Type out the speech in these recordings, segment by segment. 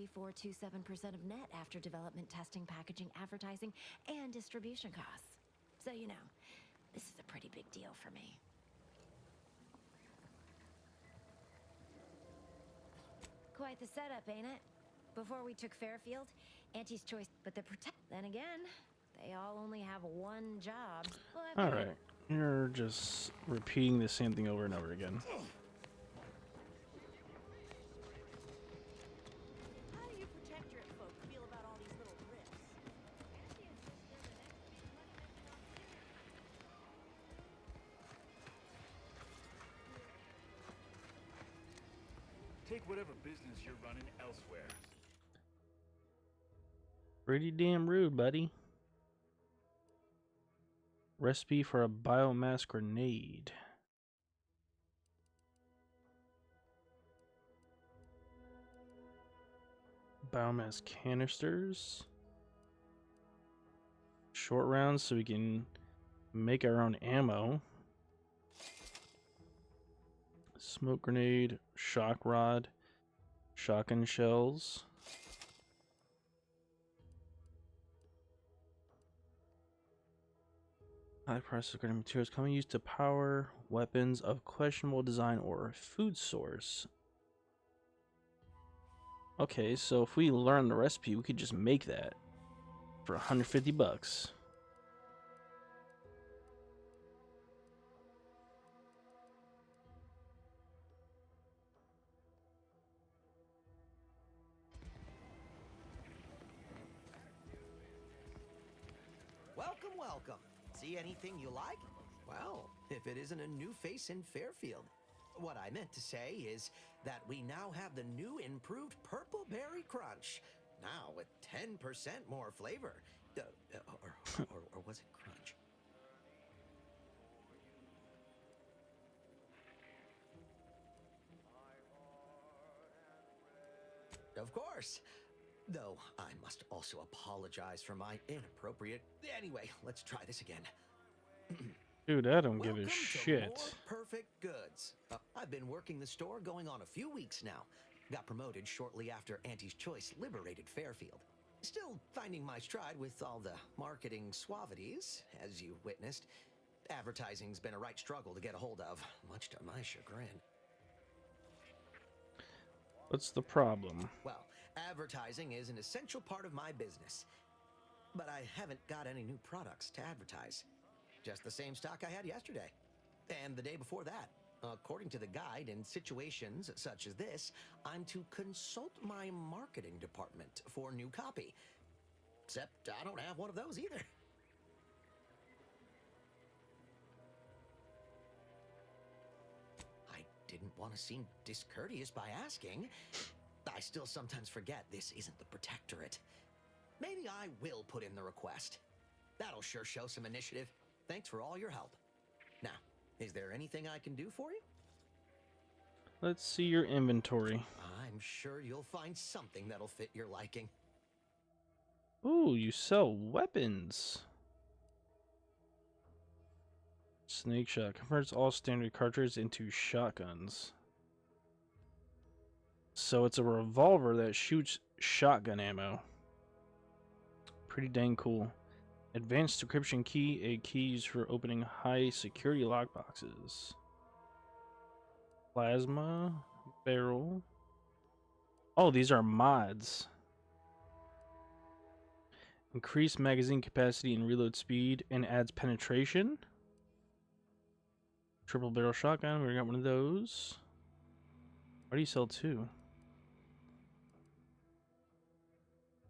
427% of net after development, testing, packaging, advertising, and distribution costs. So, you know, this is a pretty big deal for me. Quite the setup, ain't it? Before we took Fairfield, Auntie's Choice, but then again, they all only have one job. Well, All right, you're just repeating the same thing over and over again. How do you protectorate folk feel about all these little rifts? Take whatever business you're running elsewhere. Pretty damn rude, buddy. Recipe for a biomass grenade. Biomass canisters. Short rounds so we can make our own ammo. Smoke grenade, shock rod, shotgun shells. High price of grenade materials commonly used to power weapons of questionable design or food source. Okay, so if we learn the recipe, we could just make that for 150 bucks. Welcome, welcome. See anything you like? Well, if it isn't a new face in Fairfield. What I meant to say is that we now have the new improved Purple Berry Crunch. Now with 10% more flavor. Or was it crunch? Of course. Though I must also apologize for my inappropriate... Anyway, let's try this again. Dude, I don't give a Welcome shit. to More Perfect Goods. I've been working the store going on a few weeks now. Got promoted shortly after Auntie's Choice liberated Fairfield. Still finding my stride with all the marketing suavities, as you witnessed. Advertising's been a right struggle to get a hold of, much to my chagrin. What's the problem? Well, advertising is an essential part of my business. But I haven't got any new products to advertise. Just the same stock I had yesterday. And the day before that. According to the guide, in situations such as this, I'm to consult my marketing department for new copy. Except I don't have one of those either. I didn't want to seem discourteous by asking. I still sometimes forget this isn't the Protectorate. Maybe I will put in the request. That'll sure show some initiative. Thanks for all your help. Now, is there anything I can do for you? Let's see your inventory. I'm sure you'll find something that'll fit your liking. Ooh, you sell weapons. Snake shot converts all standard cartridges into shotguns. So it's a revolver that shoots shotgun ammo. Pretty dang cool. Advanced decryption key, a key used for opening high security lockboxes. Plasma barrel. Oh, these are mods. Increase magazine capacity and reload speed and adds penetration. Triple barrel shotgun, we got one of those. Why do you sell two?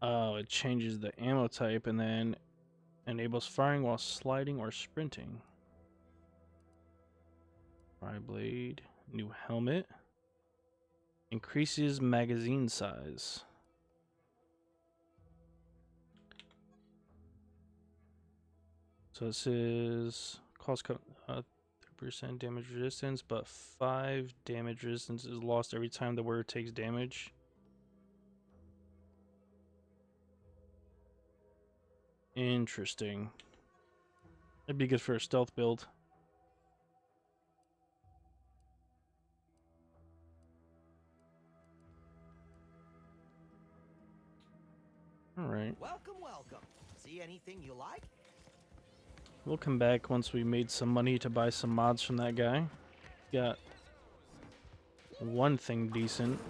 Oh, it changes the ammo type and then enables firing while sliding or sprinting. Fry blade, new helmet. Increases magazine size. So this is cost 3% damage resistance, but 5 damage resistance is lost every time the wearer takes damage. Interesting. That'd be good for a stealth build. Alright. Welcome, welcome. See anything you like? We'll come back once we made some money to buy some mods from that guy. Got one thing decent.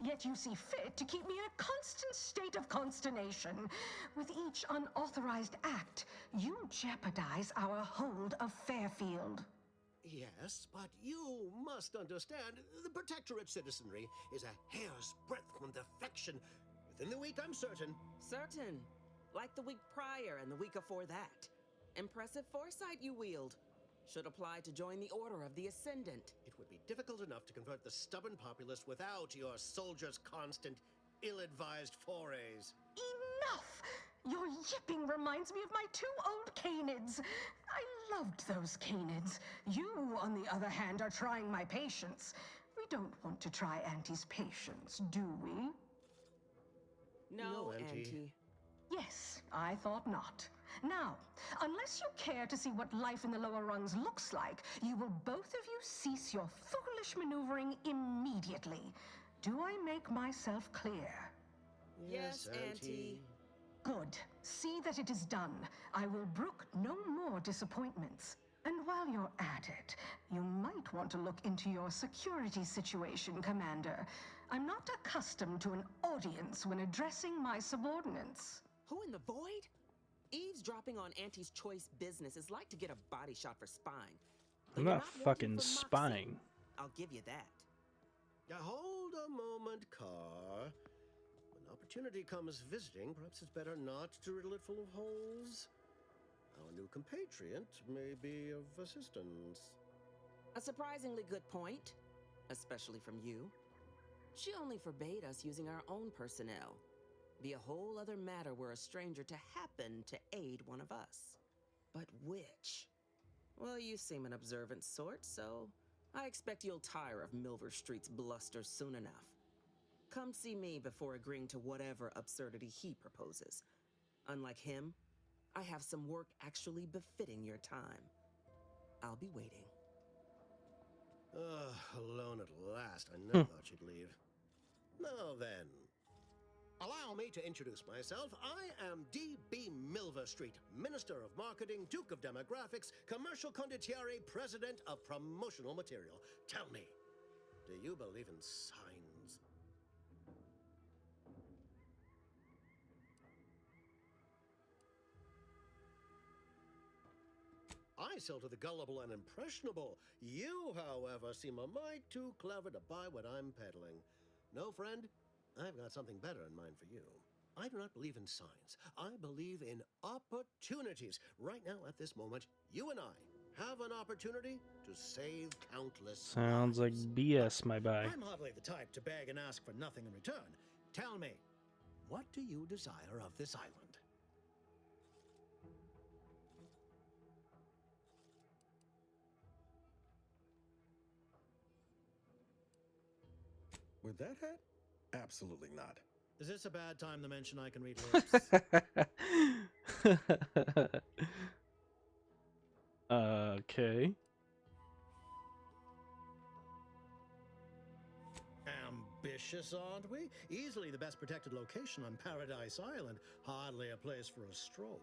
Yet you see fit to keep me in a constant state of consternation. With each unauthorized act, you jeopardize our hold of Fairfield. Yes, but you must understand, the Protectorate citizenry is a hair's breadth from defection. Within the week, I'm certain. Certain. Like the week prior and the week before that. Impressive foresight you wield. Should apply to join the Order of the Ascendant. It would be difficult enough to convert the stubborn populace without your soldiers' constant, ill-advised forays. Enough! Your yipping reminds me of my 2 old canids. I loved those canids. You, on the other hand, are trying my patience. We don't want to try Auntie's patience, do we? No, No, Auntie. Auntie. Yes, I thought not. Now, unless you care to see what life in the lower rungs looks like, you will both of you cease your foolish maneuvering immediately. Do I make myself clear? Yes, Auntie. Good. See that it is done. I will brook no more disappointments. And while you're at it, you might want to look into your security situation, Commander. I'm not accustomed to an audience when addressing my subordinates. Who in the void? Eavesdropping on Auntie's choice business is like to get a body shot for spying. Though I'm you're not wanted fucking for moxie. spying. I'll give you that. Now, hold a moment, Carr. When opportunity comes visiting, perhaps it's better not to riddle it full of holes. Our new compatriot may be of assistance. A surprisingly good point, especially from you. She only forbade us using our own personnel. Be a whole other matter were a stranger to happen to aid one of us. But which? Well, you seem an observant sort, so I expect you'll tire of Milver Street's bluster soon enough. Come see me before agreeing to whatever absurdity he proposes. Unlike him, I have some work actually befitting your time. I'll be waiting. Alone at last. I never thought you'd leave. Now then, allow me to introduce myself. I am D.B. Milver Street, Minister of Marketing, Duke of Demographics, Commercial Condottiere, President of Promotional Material. Tell me, do you believe in signs? I sell to the gullible and impressionable. You, however, seem a mite too clever to buy what I'm peddling. No, friend, I've got something better in mind for you. I do not believe in signs. I believe in opportunities. Right now, at this moment, you and I have an opportunity to save countless Sounds like lives. BS, my guy. I'm hardly the type to beg and ask for nothing in return. Tell me, what do you desire of this island? With that hat? Absolutely not. Is this a bad time to mention I can read lips? Okay. Ambitious, aren't we? Easily the best protected location on Paradise Island. Hardly a place for a stroll.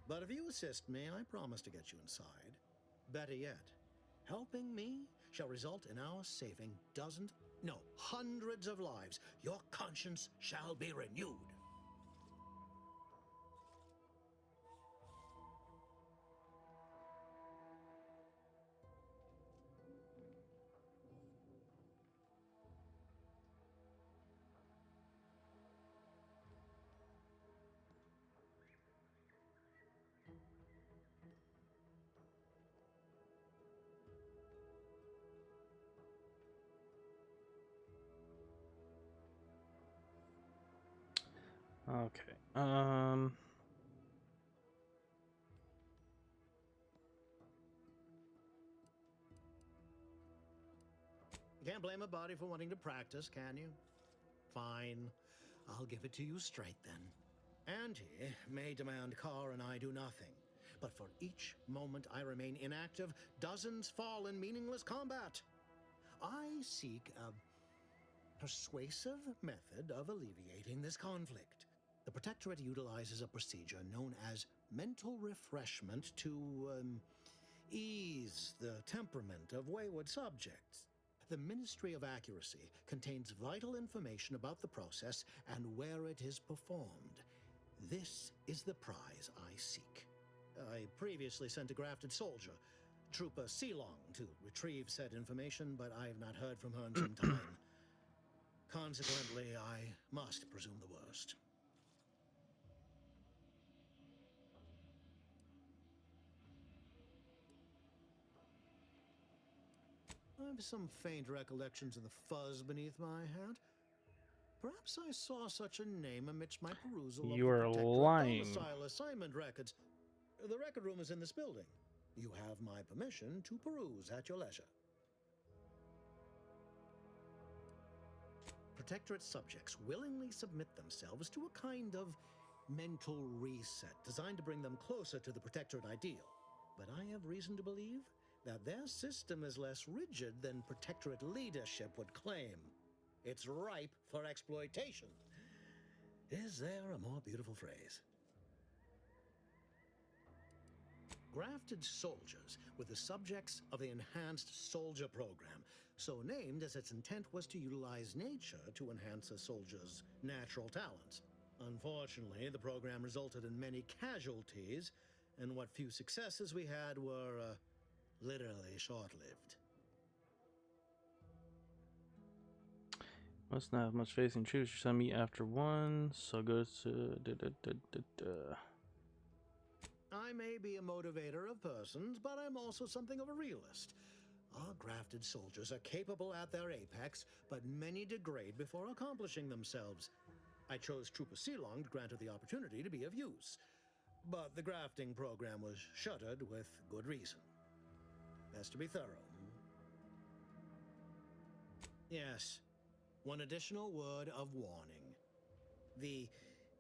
But if you assist me, I promise to get you inside. Better yet, helping me shall result in our saving dozens, no, hundreds of lives. Your conscience shall be renewed. Okay. Can't blame a body for wanting to practice, can you? Fine. I'll give it to you straight then. Auntie may demand Carr and I do nothing. But for each moment I remain inactive, dozens fall in meaningless combat. I seek a persuasive method of alleviating this conflict. The Protectorate utilizes a procedure known as mental refreshment to ease the temperament of wayward subjects. The Ministry of Accuracy contains vital information about the process and where it is performed. This is the prize I seek. I previously sent a grafted soldier, Trooper Sealong, to retrieve said information, but I have not heard from her in some time. Consequently, I must presume the worst. I have some faint recollections of the fuzz beneath my hat. Perhaps I saw such a name amidst my perusal You of are the Protectorate lying. domicile assignment records. The record room is in this building. You have my permission to peruse at your leisure. Protectorate subjects willingly submit themselves to a kind of mental reset designed to bring them closer to the Protectorate ideal. But I have reason to believe that their system is less rigid than Protectorate leadership would claim. It's ripe for exploitation. Is there a more beautiful phrase? Grafted soldiers were the subjects of the Enhanced Soldier Program, so named as its intent was to utilize nature to enhance a soldier's natural talents. Unfortunately, the program resulted in many casualties, and what few successes we had were literally short-lived. Must not have much faith in truth. You saw me after one, so go to. I may be a motivator of persons, but I'm also something of a realist. Our grafted soldiers are capable at their apex, but many degrade before accomplishing themselves. I chose Trooper Sealong to grant her the opportunity to be of use, but the grafting program was shuttered with good reason. Best to be thorough. Yes, one additional word of warning. The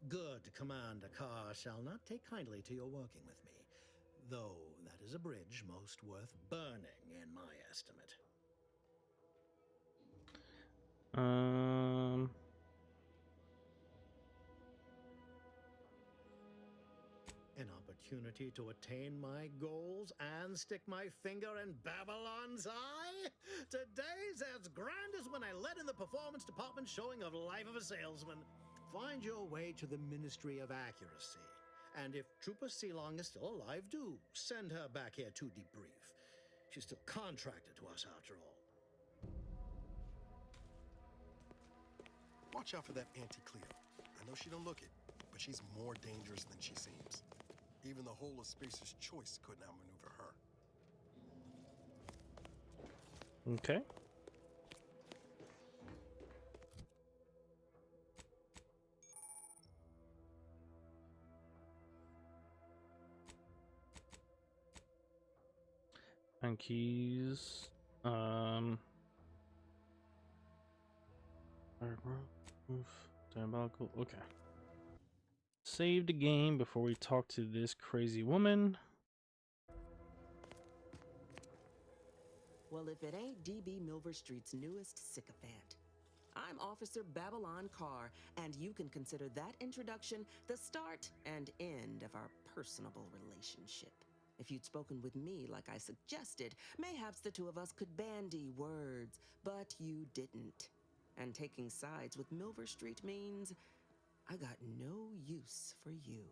good Commander Carr shall not take kindly to your working with me, though that is a bridge most worth burning in my estimate. An opportunity to attain my goals and stick my finger in Babylon's eye? Today's as grand as when I led in the performance department showing of Life of a Salesman. Find your way to the Ministry of Accuracy. And if Trooper Sealong is still alive, do send her back here to debrief. She's still contracted to us after all. Watch out for that Auntie Cleo. I know she don't look it, but she's more dangerous than she seems. Even the whole of Spacer's Choice could not maneuver her. Okay. And keys. Diabolical. Okay. Save the game before we talk to this crazy woman. Well, if it ain't DB Milver Street's newest sycophant. I'm Officer Babylon Carr, and you can consider that introduction the start and end of our personable relationship. If you'd spoken with me like I suggested, mayhaps the two of us could bandy words, but you didn't. And taking sides with Milver Street means I got no use for you.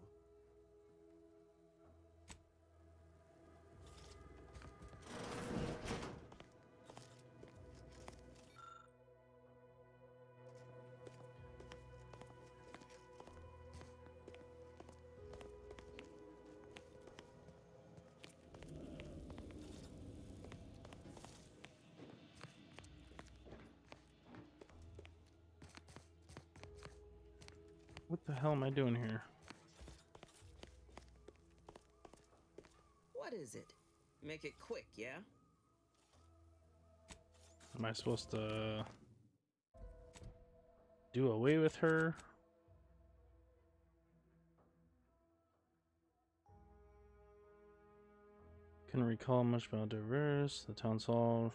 What the hell am I doing here? What is it? Make it quick, yeah? Am I supposed to do away with her? Couldn't recall much about Diverse, the town hall.